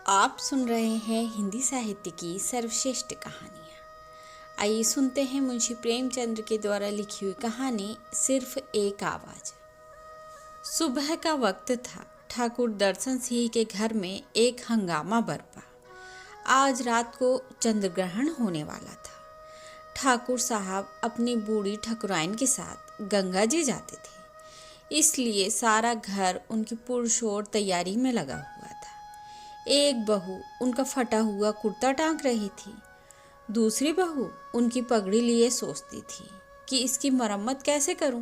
आप सुन रहे हैं हिंदी साहित्य की सर्वश्रेष्ठ कहानियाँ। आइए सुनते हैं मुंशी प्रेमचंद्र के द्वारा लिखी हुई कहानी सिर्फ एक आवाज़। सुबह का वक्त था। ठाकुर दर्शन सिंह के घर में एक हंगामा बरपा। आज रात को चंद्रग्रहण होने वाला था। ठाकुर साहब अपनी बूढ़ी ठकुराइन के साथ गंगा जी जाते थे, इसलिए सारा घर उनकी पुरशोर तैयारी में लगा हुआ था। एक बहू उनका फटा हुआ कुर्ता टांग रही थी। दूसरी बहू उनकी पगड़ी लिए सोचती थी कि इसकी मरम्मत कैसे करूं।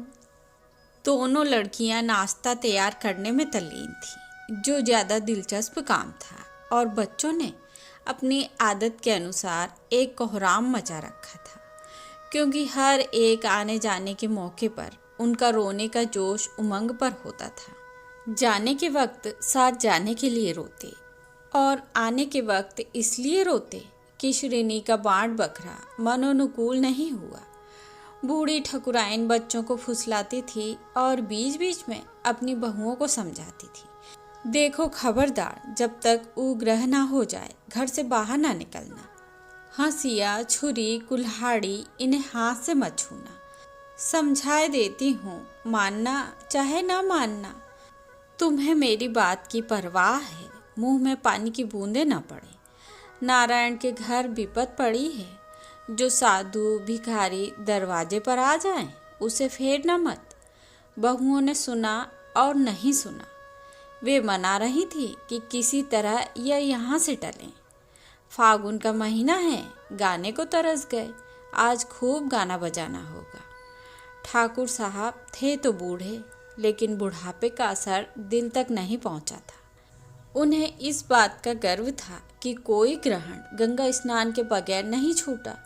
दोनों लड़कियां नाश्ता तैयार करने में तल्लीन थीं, जो ज़्यादा दिलचस्प काम था, और बच्चों ने अपनी आदत के अनुसार एक कोहराम मचा रखा था, क्योंकि हर एक आने जाने के मौके पर उनका रोने का जोश उमंग पर होता था। जाने के वक्त साथ जाने के लिए रोते और आने के वक्त इसलिए रोते कि श्रेणी का बाँट बखरा मनोनुकूल नहीं हुआ। बूढ़ी ठकुराइन बच्चों को फुसलाती थी और बीच बीच में अपनी बहुओं को समझाती थी, देखो खबरदार, जब तक उग्रह ना हो जाए घर से बाहर ना निकलना। हंसिया, छुरी, कुल्हाड़ी इन्हें हाथ से मत छूना। समझाए देती हूँ, मानना चाहे ना मानना। तुम्हें मेरी बात की परवाह है, मुंह में पानी की बूंदें न पड़े। नारायण के घर विपत पड़ी है, जो साधु भिखारी दरवाजे पर आ जाएं, उसे फेरना मत। बहुओं ने सुना और नहीं सुना। वे मना रही थी कि किसी तरह यह यहाँ से टलें। फागुन का महीना है, गाने को तरस गए। आज खूब गाना बजाना होगा। ठाकुर साहब थे तो बूढ़े, लेकिन बुढ़ापे का असर दिल तक नहीं पहुँचा था। उन्हें इस बात का गर्व था कि कोई ग्रहण गंगा स्नान के बगैर नहीं छूटा।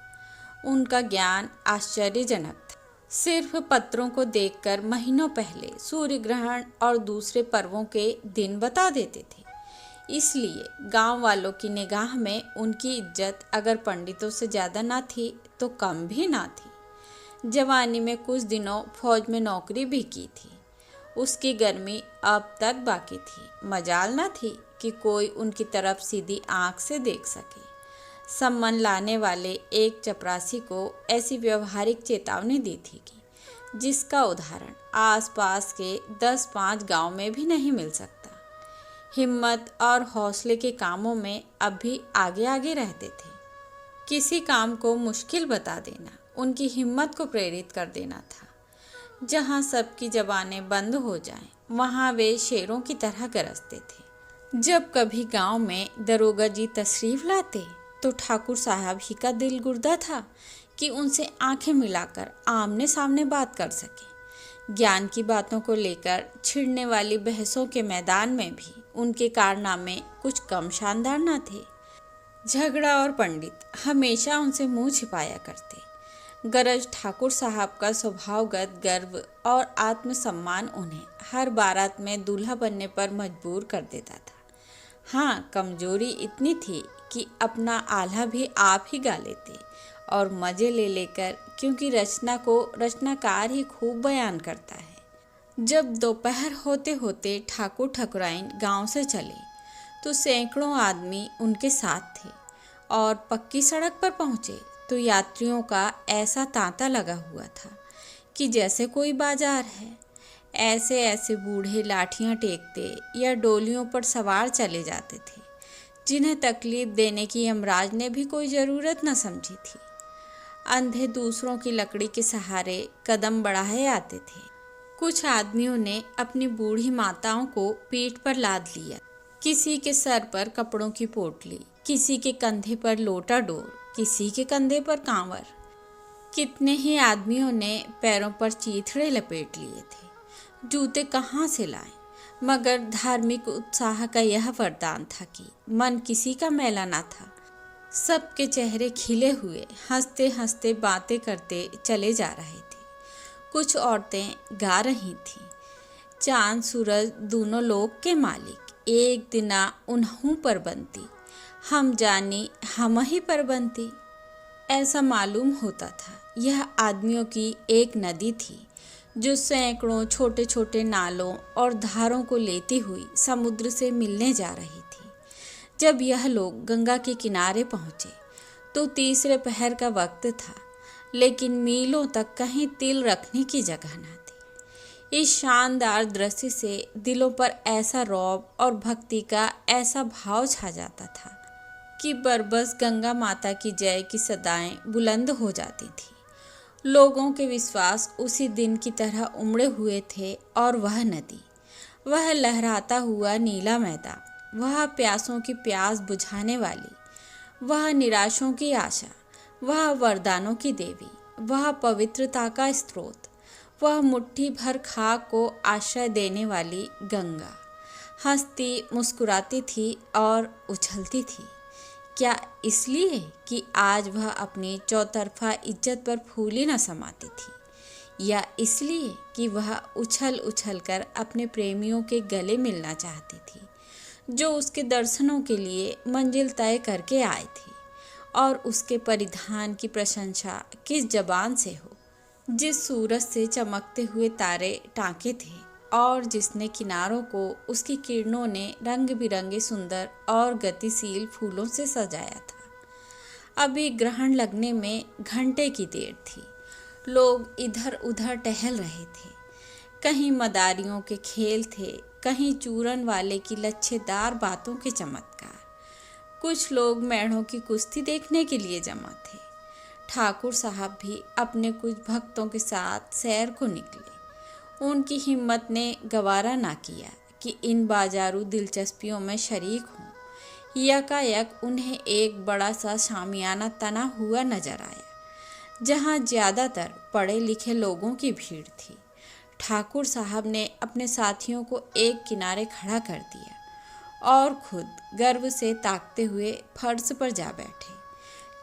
उनका ज्ञान आश्चर्यजनक था। सिर्फ पत्रों को देखकर महीनों पहले सूर्य ग्रहण और दूसरे पर्वों के दिन बता देते थे। इसलिए गांव वालों की निगाह में उनकी इज्जत अगर पंडितों से ज़्यादा ना थी तो कम भी ना थी। जवानी में कुछ दिनों फौज में नौकरी भी की थी। उसकी गर्मी अब तक बाकी थी। मजाल न थी कि कोई उनकी तरफ सीधी आंख से देख सके। सम्मान लाने वाले एक चपरासी को ऐसी व्यवहारिक चेतावनी दी थी कि जिसका उदाहरण आसपास के 10-5 गांव में भी नहीं मिल सकता। हिम्मत और हौसले के कामों में अब भी आगे आगे रहते थे। किसी काम को मुश्किल बता देना उनकी हिम्मत को प्रेरित कर देना था। जहाँ सबकी जबानें बंद हो जाएं, वहाँ वे शेरों की तरह गरजते थे। जब कभी गांव में दरोगा जी तशरीफ लाते तो ठाकुर साहब ही का दिल गुर्दा था कि उनसे आंखें मिलाकर आमने सामने बात कर सके। ज्ञान की बातों को लेकर छिड़ने वाली बहसों के मैदान में भी उनके कारनामे कुछ कम शानदार न थे। झगड़ा और पंडित हमेशा उनसे मुंह छिपाया करते। गरज ठाकुर साहब का स्वभावगत गर्व और आत्मसम्मान उन्हें हर बारात में दूल्हा बनने पर मजबूर कर देता था। हाँ, कमजोरी इतनी थी कि अपना आल्हा भी आप ही गा लेते और मज़े ले लेकर, क्योंकि रचना को रचनाकार ही खूब बयान करता है। जब दोपहर होते होते ठाकुर ठकुराइन गांव से चले तो सैकड़ों आदमी उनके साथ थे, और पक्की सड़क पर पहुँचे तो यात्रियों का ऐसा तांता लगा हुआ था कि जैसे कोई बाजार है। ऐसे ऐसे बूढ़े लाठियां टेकते या डोलियों पर सवार चले जाते थे, जिन्हें तकलीफ देने की यमराज ने भी कोई ज़रूरत न समझी थी। अंधे दूसरों की लकड़ी के सहारे कदम बढ़ाए आते थे। कुछ आदमियों ने अपनी बूढ़ी माताओं को पीठ पर लाद लिया। किसी के सर पर कपड़ों की पोटली, किसी के कंधे पर लोटा डोर, किसी के कंधे पर कांवर। कितने ही आदमियों ने पैरों पर चीथड़े लपेट लिए थे। जूते कहाँ से लाएं? मगर धार्मिक उत्साह का यह वरदान था कि मन किसी का मैला ना था। सबके चेहरे खिले हुए, हंसते हंसते बातें करते चले जा रहे थे। कुछ औरतें गा रही थीं, चांद सूरज दोनों लोक के मालिक, एक दिना उन्हों पर बनती, हम जानी हम ही पर बनती। ऐसा मालूम होता था यह आदमियों की एक नदी थी, जो सैकड़ों छोटे छोटे नालों और धारों को लेती हुई समुद्र से मिलने जा रही थी। जब यह लोग गंगा के किनारे पहुंचे तो तीसरे पहर का वक्त था, लेकिन मीलों तक कहीं तिल रखने की जगह न थी। इस शानदार दृश्य से दिलों पर ऐसा रौब और भक्ति का ऐसा भाव छा जाता था कि बरबस गंगा माता की जय की सदाएं बुलंद हो जाती थी। लोगों के विश्वास उसी दिन की तरह उमड़े हुए थे और वह नदी, वह लहराता हुआ नीला मैदान, वह प्यासों की प्यास बुझाने वाली, वह निराशों की आशा, वह वरदानों की देवी, वह पवित्रता का स्रोत, वह मुट्ठी भर खाक को आश्रय देने वाली गंगा हंसती मुस्कुराती थी और उछलती थी। क्या इसलिए कि आज वह अपनी चौतरफा इज्जत पर फूली न समाती थी, या इसलिए कि वह उछल उछल कर अपने प्रेमियों के गले मिलना चाहती थी, जो उसके दर्शनों के लिए मंजिल तय करके आए थे। और उसके परिधान की प्रशंसा किस जबान से हो, जिस सूरज से चमकते हुए तारे टाँके थे और जिसने किनारों को उसकी किरणों ने रंग बिरंगे सुंदर और गतिशील फूलों से सजाया था। अभी ग्रहण लगने में घंटे की देर थी। लोग इधर उधर टहल रहे थे। कहीं मदारियों के खेल थे, कहीं चूरन वाले की लच्छेदार बातों के चमत्कार। कुछ लोग मेढ़ों की कुश्ती देखने के लिए जमा थे। ठाकुर साहब भी अपने कुछ भक्तों के साथ सैर को निकले। उनकी हिम्मत ने गवारा ना किया कि इन बाजारू दिलचस्पियों में शरीक हों। यकायक उन्हें एक बड़ा सा शामियाना तना हुआ नजर आया, जहां ज़्यादातर पढ़े लिखे लोगों की भीड़ थी। ठाकुर साहब ने अपने साथियों को एक किनारे खड़ा कर दिया और खुद गर्व से ताकते हुए फर्श पर जा बैठे,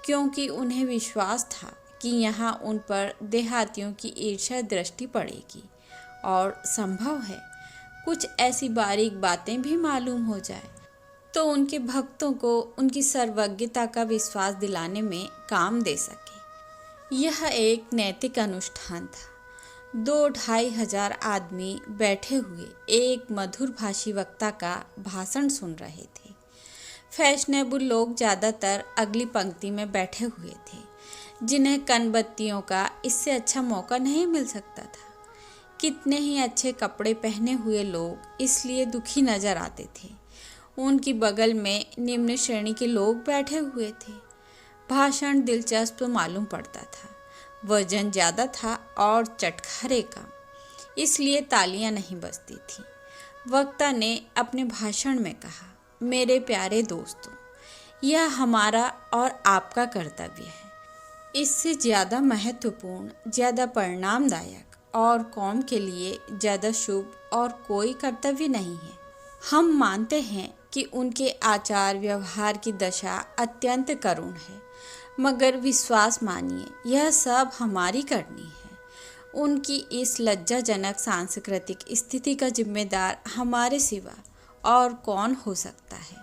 क्योंकि उन्हें विश्वास था कि यहाँ उन पर देहातियों की ईर्ष्या दृष्टि पड़ेगी और संभव है कुछ ऐसी बारीक बातें भी मालूम हो जाए तो उनके भक्तों को उनकी सर्वज्ञता का विश्वास दिलाने में काम दे सके। यह एक नैतिक अनुष्ठान था। 2-2,500 आदमी बैठे हुए एक मधुर भाषी वक्ता का भाषण सुन रहे थे। फैशनेबल लोग ज़्यादातर अगली पंक्ति में बैठे हुए थे, जिन्हें कनबत्तियों का इससे अच्छा मौका नहीं मिल सकता था। कितने ही अच्छे कपड़े पहने हुए लोग इसलिए दुखी नजर आते थे। उनकी बगल में निम्न श्रेणी के लोग बैठे हुए थे। भाषण दिलचस्प मालूम पड़ता था, वजन ज़्यादा था और चटखारे कम, इसलिए तालियां नहीं बजती थीं। वक्ता ने अपने भाषण में कहा, मेरे प्यारे दोस्तों, यह हमारा और आपका कर्तव्य है। इससे ज़्यादा महत्वपूर्ण, ज़्यादा परिणामदायक और कौम के लिए ज़्यादा शुभ और कोई कर्तव्य नहीं है। हम मानते हैं कि उनके आचार व्यवहार की दशा अत्यंत करुण है, मगर विश्वास मानिए यह सब हमारी करनी है। उनकी इस लज्जाजनक सांस्कृतिक स्थिति का जिम्मेदार हमारे सिवा और कौन हो सकता है।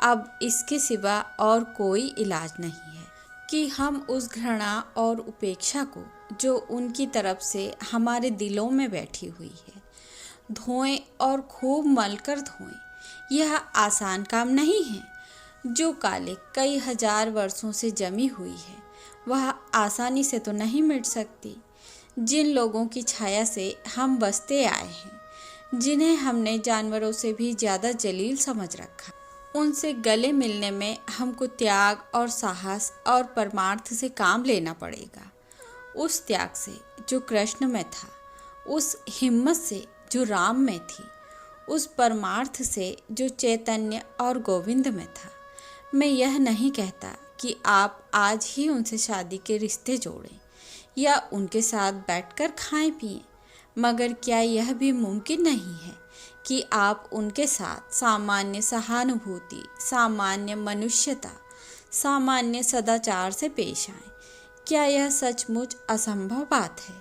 अब इसके सिवा और कोई इलाज नहीं है कि हम उस घृणा और उपेक्षा को जो उनकी तरफ से हमारे दिलों में बैठी हुई है धोएं और खूब मलकर धोएं। यह आसान काम नहीं है। जो काले कई हजार वर्षों से जमी हुई है वह आसानी से तो नहीं मिट सकती। जिन लोगों की छाया से हम बसते आए हैं, जिन्हें हमने जानवरों से भी ज़्यादा जलील समझ रखा, उनसे गले मिलने में हमको त्याग और साहस और परमार्थ से काम लेना पड़ेगा। उस त्याग से जो कृष्ण में था, उस हिम्मत से जो राम में थी, उस परमार्थ से जो चैतन्य और गोविंद में था। मैं यह नहीं कहता कि आप आज ही उनसे शादी के रिश्ते जोड़ें या उनके साथ बैठकर खाएं पिएं, मगर क्या यह भी मुमकिन नहीं है कि आप उनके साथ सामान्य सहानुभूति, सामान्य मनुष्यता, सामान्य सदाचार से पेश आएं? क्या यह सचमुच असंभव बात है?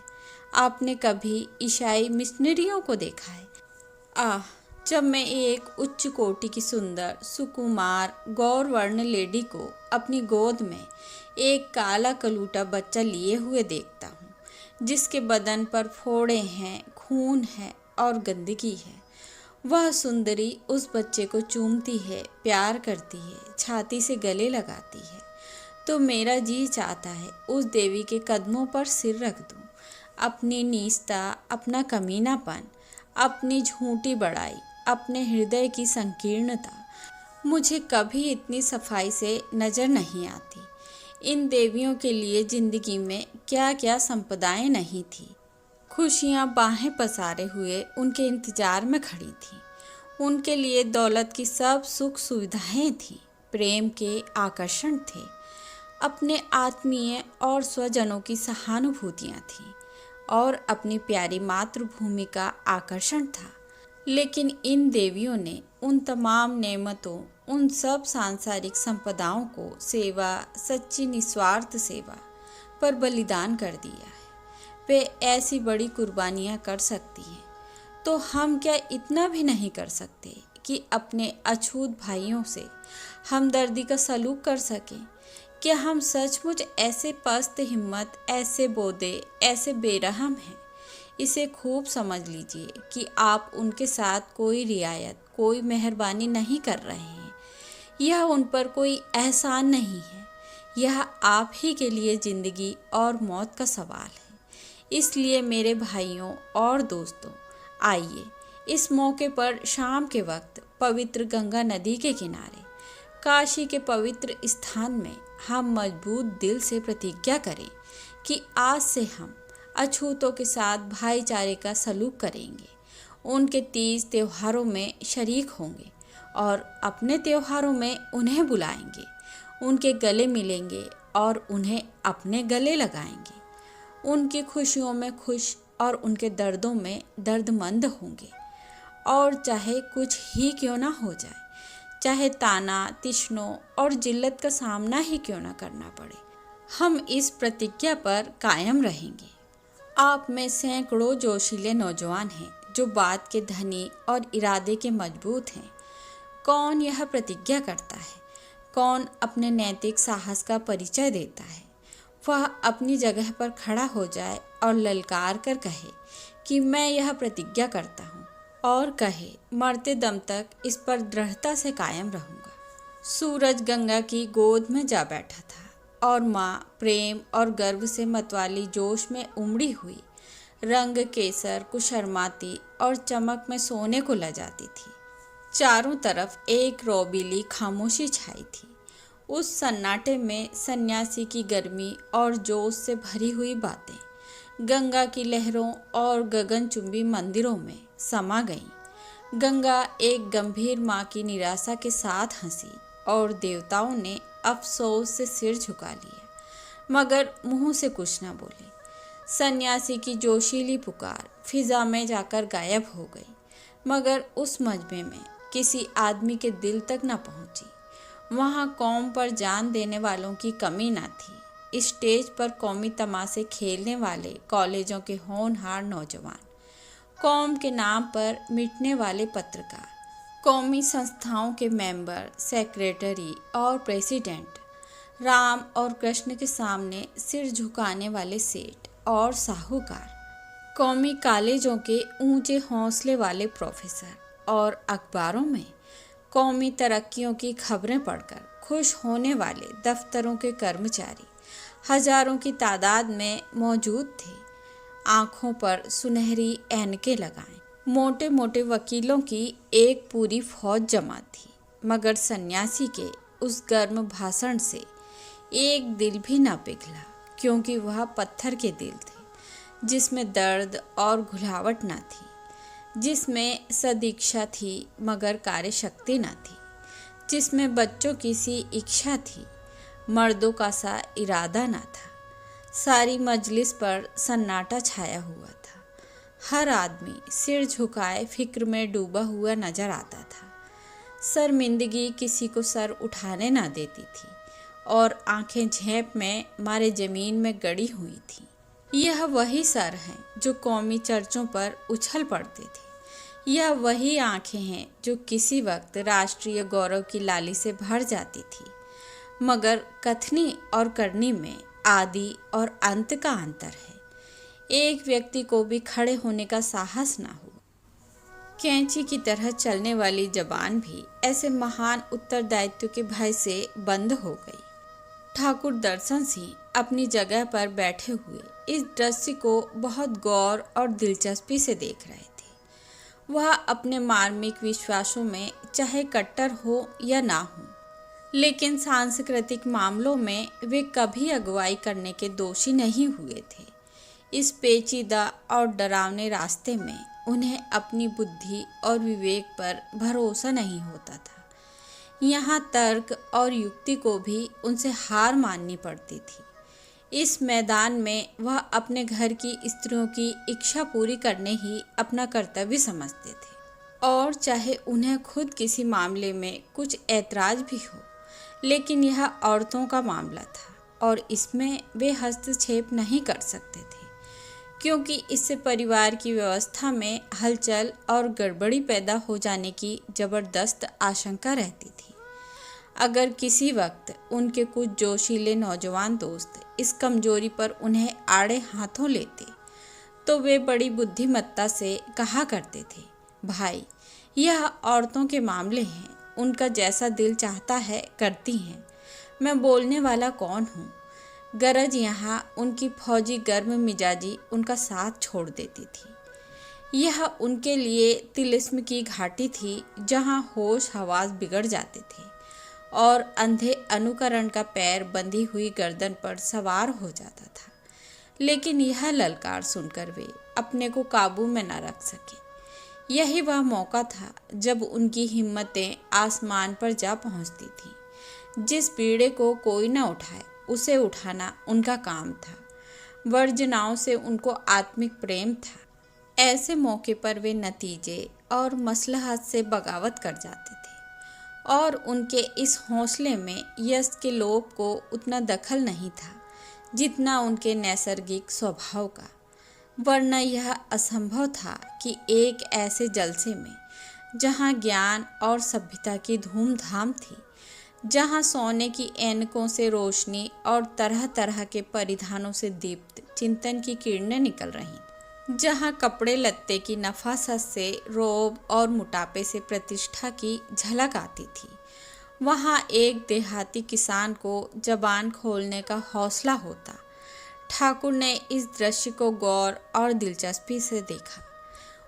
आपने कभी ईसाई मिशनरियों को देखा है? जब मैं एक उच्च कोटि की सुंदर सुकुमार गौरवर्ण लेडी को अपनी गोद में एक काला कलूटा बच्चा लिए हुए देखता हूँ, जिसके बदन पर फोड़े हैं, खून है और गंदगी है, वह सुंदरी उस बच्चे को चूमती है, प्यार करती है, छाती से गले लगाती है, तो मेरा जी चाहता है उस देवी के कदमों पर सिर रख दूं। अपनी नीचता, अपना कमीनापन, अपनी झूठी बड़ाई, अपने हृदय की संकीर्णता मुझे कभी इतनी सफाई से नज़र नहीं आती। इन देवियों के लिए जिंदगी में क्या क्या संपदाएं नहीं थी। खुशियाँ बाहें पसारे हुए उनके इंतजार में खड़ी थीं। उनके लिए दौलत की सब सुख सुविधाएं थीं, प्रेम के आकर्षण थे, अपने आत्मीय और स्वजनों की सहानुभूतियाँ थीं और अपनी प्यारी मातृभूमि का आकर्षण था। लेकिन इन देवियों ने उन तमाम नेमतों, उन सब सांसारिक संपदाओं को सेवा, सच्ची निस्वार्थ सेवा पर बलिदान कर दिया है। वे ऐसी बड़ी कुर्बानियाँ कर सकती हैं, तो हम क्या इतना भी नहीं कर सकते कि अपने अछूत भाइयों से हमदर्दी का सलूक कर सकें? क्या हम सचमुच ऐसे पस्त हिम्मत, ऐसे बोदे, ऐसे बेरहम हैं? इसे खूब समझ लीजिए कि आप उनके साथ कोई रियायत, कोई मेहरबानी नहीं कर रहे हैं। यह उन पर कोई एहसान नहीं है, यह आप ही के लिए ज़िंदगी और मौत का सवाल है। इसलिए मेरे भाइयों और दोस्तों, आइए इस मौके पर शाम के वक्त पवित्र गंगा नदी के किनारे, काशी के पवित्र स्थान में हम मजबूत दिल से प्रतिज्ञा करें कि आज से हम अछूतों के साथ भाईचारे का सलूक करेंगे, उनके तीज त्योहारों में शरीक होंगे और अपने त्योहारों में उन्हें बुलाएंगे, उनके गले मिलेंगे और उन्हें अपने गले लगाएंगे। उनकी खुशियों में खुश और उनके दर्दों में दर्दमंद होंगे। और चाहे कुछ ही क्यों ना हो जाए, चाहे ताना, तिश्नों और जिल्लत का सामना ही क्यों ना करना पड़े, हम इस प्रतिज्ञा पर कायम रहेंगे। आप में सैकड़ों जोशीले नौजवान हैं जो बात के धनी और इरादे के मजबूत हैं। कौन यह प्रतिज्ञा करता है? कौन अपने नैतिक साहस का परिचय देता है? वह अपनी जगह पर खड़ा हो जाए और ललकार कर कहे कि मैं यह प्रतिज्ञा करता हूँ, और कहे मरते दम तक इस पर दृढ़ता से कायम रहूँगा। सूरज गंगा की गोद में जा बैठा था और माँ प्रेम और गर्व से मतवाली जोश में उमड़ी हुई, रंग केसर को शर्माती और चमक में सोने को लजाती थी। चारों तरफ एक रौबीली खामोशी छाई थी। उस सन्नाटे में सन्यासी की गर्मी और जोश से भरी हुई बातें गंगा की लहरों और गगनचुंबी मंदिरों में समा गईं। गंगा एक गंभीर माँ की निराशा के साथ हंसी और देवताओं ने अफसोस से सिर झुका लिया, मगर मुंह से कुछ न बोले। सन्यासी की जोशीली पुकार फिजा में जाकर गायब हो गई, मगर उस मजमे में किसी आदमी के दिल तक न पहुंची। वहाँ कौम पर जान देने वालों की कमी न थी। स्टेज पर कौमी तमाशे खेलने वाले कॉलेजों के होनहार नौजवान, कौम के नाम पर मिटने वाले पत्रकार, कौमी संस्थाओं के मेंबर, सेक्रेटरी और प्रेसिडेंट, राम और कृष्ण के सामने सिर झुकाने वाले सेठ और साहूकार, कौमी कॉलेजों के ऊंचे हौसले वाले प्रोफेसर और अखबारों में कौमी तरक्कियों की खबरें पढ़कर खुश होने वाले दफ्तरों के कर्मचारी हजारों की तादाद में मौजूद थे। आंखों पर सुनहरी ऐनकें लगाएं मोटे मोटे वकीलों की एक पूरी फौज जमा थी, मगर सन्यासी के उस गर्म भाषण से एक दिल भी ना पिघला, क्योंकि वह पत्थर के दिल थे जिसमें दर्द और घुलावट ना थी, जिसमें सदीक्षा थी मगर कार्यशक्ति न थी, जिसमें बच्चों की सी इच्छा थी, मर्दों का सा इरादा न था। सारी मजलिस पर सन्नाटा छाया हुआ था। हर आदमी सिर झुकाए फिक्र में डूबा हुआ नजर आता था। शर्मिंदगी किसी को सर उठाने ना देती थी और आंखें झेंप में मारे जमीन में गड़ी हुई थी। यह वही सर हैं जो कौमी चर्चों पर उछल पड़ते थे। यह वही आंखें हैं जो किसी वक्त राष्ट्रीय गौरव की लाली से भर जाती थी, मगर कथनी और करनी में आदि और अंत का अंतर है। एक व्यक्ति को भी खड़े होने का साहस ना हुआ। कैंची की तरह चलने वाली जबान भी ऐसे महान उत्तरदायित्व के भय से बंद हो गई। ठाकुर दर्शन सिंह अपनी जगह पर बैठे हुए इस दृश्य को बहुत गौर और दिलचस्पी से देख रहे थे। वह अपने मार्मिक विश्वासों में चाहे कट्टर हो या ना हो, लेकिन सांस्कृतिक मामलों में वे कभी अगुवाई करने के दोषी नहीं हुए थे। इस पेचीदा और डरावने रास्ते में उन्हें अपनी बुद्धि और विवेक पर भरोसा नहीं होता था। यहाँ तर्क और युक्ति को भी उनसे हार माननी पड़ती थी। इस मैदान में वह अपने घर की स्त्रियों की इच्छा पूरी करने ही अपना कर्तव्य समझते थे, और चाहे उन्हें खुद किसी मामले में कुछ ऐतराज भी हो, लेकिन यह औरतों का मामला था और इसमें वे हस्तक्षेप नहीं कर सकते थे, क्योंकि इससे परिवार की व्यवस्था में हलचल और गड़बड़ी पैदा हो जाने की जबरदस्त आशंका रहती थी। अगर किसी वक्त उनके कुछ जोशीले नौजवान दोस्त इस कमजोरी पर उन्हें आड़े हाथों लेते, तो वे बड़ी बुद्धिमत्ता से कहा करते थे, भाई यह औरतों के मामले हैं, उनका जैसा दिल चाहता है करती हैं, मैं बोलने वाला कौन हूँ। गरज यहाँ उनकी फौजी गर्म मिजाजी उनका साथ छोड़ देती थी। यह उनके लिए तिलिस्म की घाटी थी, जहाँ होश हवास बिगड़ जाते थे और अंधे अनुकरण का पैर बंधी हुई गर्दन पर सवार हो जाता था। लेकिन यह ललकार सुनकर वे अपने को काबू में न रख सके। यही वह मौका था जब उनकी हिम्मतें आसमान पर जा पहुंचती थीं। जिस बीड़े को कोई न उठाए उसे उठाना उनका काम था। वर्जनाओं से उनको आत्मिक प्रेम था। ऐसे मौके पर वे नतीजे और मसलहत से बगावत कर जाते थे, और उनके इस हौसले में यश के लोभ को उतना दखल नहीं था जितना उनके नैसर्गिक स्वभाव का। वरना यह असंभव था कि एक ऐसे जलसे में, जहाँ ज्ञान और सभ्यता की धूमधाम थी, जहाँ सोने की ऐनकों से रोशनी और तरह तरह के परिधानों से दीप्त चिंतन की किरणें निकल रहीं, जहाँ कपड़े लत्ते की नफासत से रोब और मोटापे से प्रतिष्ठा की झलक आती थी, वहाँ एक देहाती किसान को जबान खोलने का हौसला होता। ठाकुर ने इस दृश्य को गौर और दिलचस्पी से देखा।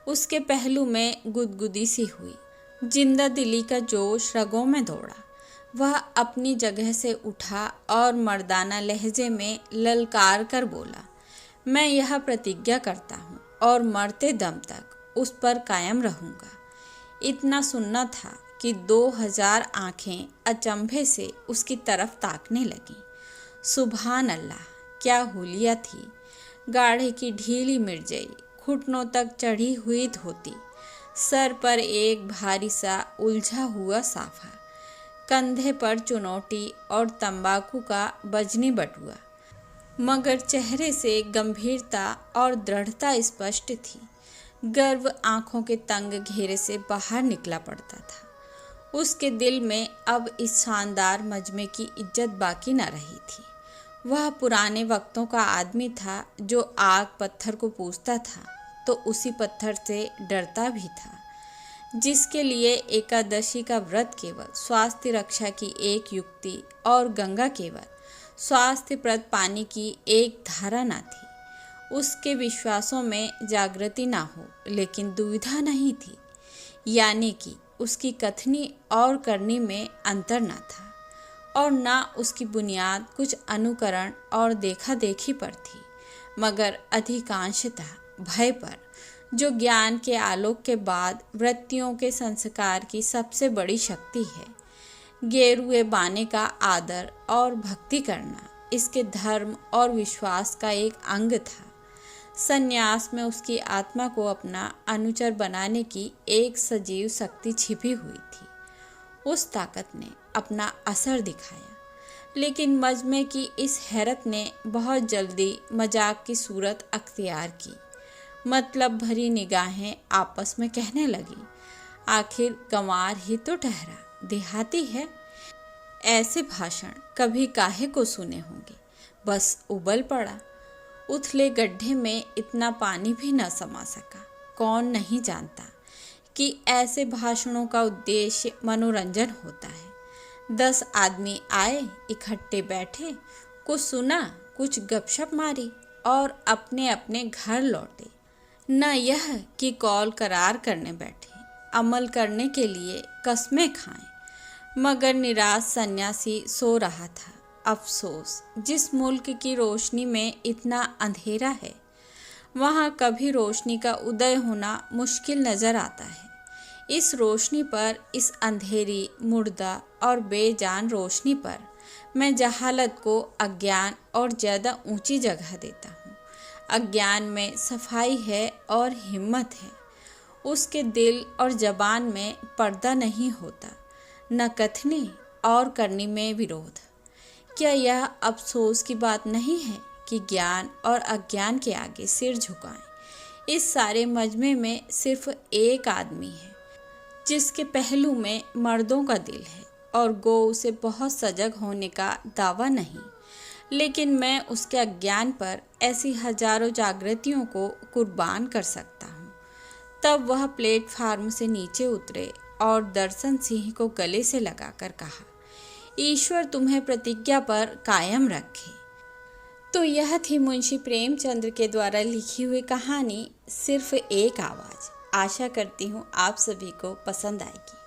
उसके पहलू में गुदगुदी सी हुई, जिंदा दिली का जोश रगों में दौड़ा। वह अपनी जगह से उठा और मर्दाना लहजे में ललकार कर बोला, मैं यह प्रतिज्ञा करता हूँ और मरते दम तक उस पर कायम रहूँगा। इतना सुनना था कि 2000 आँखें अचंभे से उसकी तरफ ताकने लगीं। सुभान अल्लाह, क्या हुलिया थी! गाढ़े की ढीली मिर्जई, घुटनों तक चढ़ी हुई धोती, सर पर एक भारी सा उलझा हुआ साफा, कंधे पर चुनौटी और तंबाकू का बजनी बटुआ, मगर चेहरे से गंभीरता और दृढ़ता स्पष्ट थी। गर्व आंखों के तंग घेरे से बाहर निकला पड़ता था। उसके दिल में अब इस शानदार मजमे की इज्जत बाकी न रही थी। वह पुराने वक्तों का आदमी था, जो आग पत्थर को पूछता था तो उसी पत्थर से डरता भी था, जिसके लिए एकादशी का व्रत केवल स्वास्थ्य रक्षा की एक युक्ति और गंगा केवल स्वास्थ्यप्रद पानी की एक धारा न थी। उसके विश्वासों में जागृति ना हो, लेकिन दुविधा नहीं थी, यानी कि उसकी कथनी और करनी में अंतर न था, और ना उसकी बुनियाद कुछ अनुकरण और देखा देखी पर थी, मगर अधिकांशतः भय पर, जो ज्ञान के आलोक के बाद वृत्तियों के संस्कार की सबसे बड़ी शक्ति है। गेरुए बाने का आदर और भक्ति करना इसके धर्म और विश्वास का एक अंग था। संन्यास में उसकी आत्मा को अपना अनुचर बनाने की एक सजीव शक्ति छिपी हुई थी। उस ताकत ने अपना असर दिखाया, लेकिन मजमे की इस हैरत ने बहुत जल्दी मजाक की सूरत अख्तियार की। मतलब भरी निगाहें आपस में कहने लगी, आखिर गंवार ही तो ठहरा, देहाती है। ऐसे भाषण कभी काहे को सुने होंगे। बस उबल पड़ा। उथले गड्ढे में इतना पानी भी न समा सका। कौन नहीं जानता कि ऐसे भाषणों का उद्देश्य मनोरंजन होता है। 10 आदमी आए, इकट्ठे बैठे, कुछ सुना, कुछ गपशप मारी और अपने अपने घर लौटे। न यह कि कौल करार करने बैठे, अमल करने के लिए कस्में खाएं। मगर निराश सन्यासी सो रहा था। अफसोस, जिस मुल्क की रोशनी में इतना अंधेरा है, वहाँ कभी रोशनी का उदय होना मुश्किल नज़र आता है। इस रोशनी पर, इस अंधेरी, मुर्दा और बेजान रोशनी पर मैं जहालत को अज्ञान और ज़्यादा ऊंची जगह देता हूँ। अज्ञान में सफाई है और हिम्मत है। उसके दिल और जबान में पर्दा नहीं होता, न कथनी और करनी में विरोध। क्या यह अफसोस की बात नहीं है कि ज्ञान और अज्ञान के आगे सिर झुकाएं? इस सारे मजमे में सिर्फ एक आदमी है जिसके पहलू में मर्दों का दिल है और गो उसे बहुत सजग होने का दावा नहीं, लेकिन मैं उसके अज्ञान पर ऐसी हजारों जागृतियों को कुर्बान कर सकता हूँ। तब वह प्लेटफार्म से नीचे उतरे और दर्शन सिंह को गले से लगाकर कहा, ईश्वर तुम्हें प्रतिज्ञा पर कायम रखे। तो यह थी मुंशी प्रेमचंद्र के द्वारा लिखी हुई कहानी सिर्फ एक आवाज़। आशा करती हूँ आप सभी को पसंद आएगी।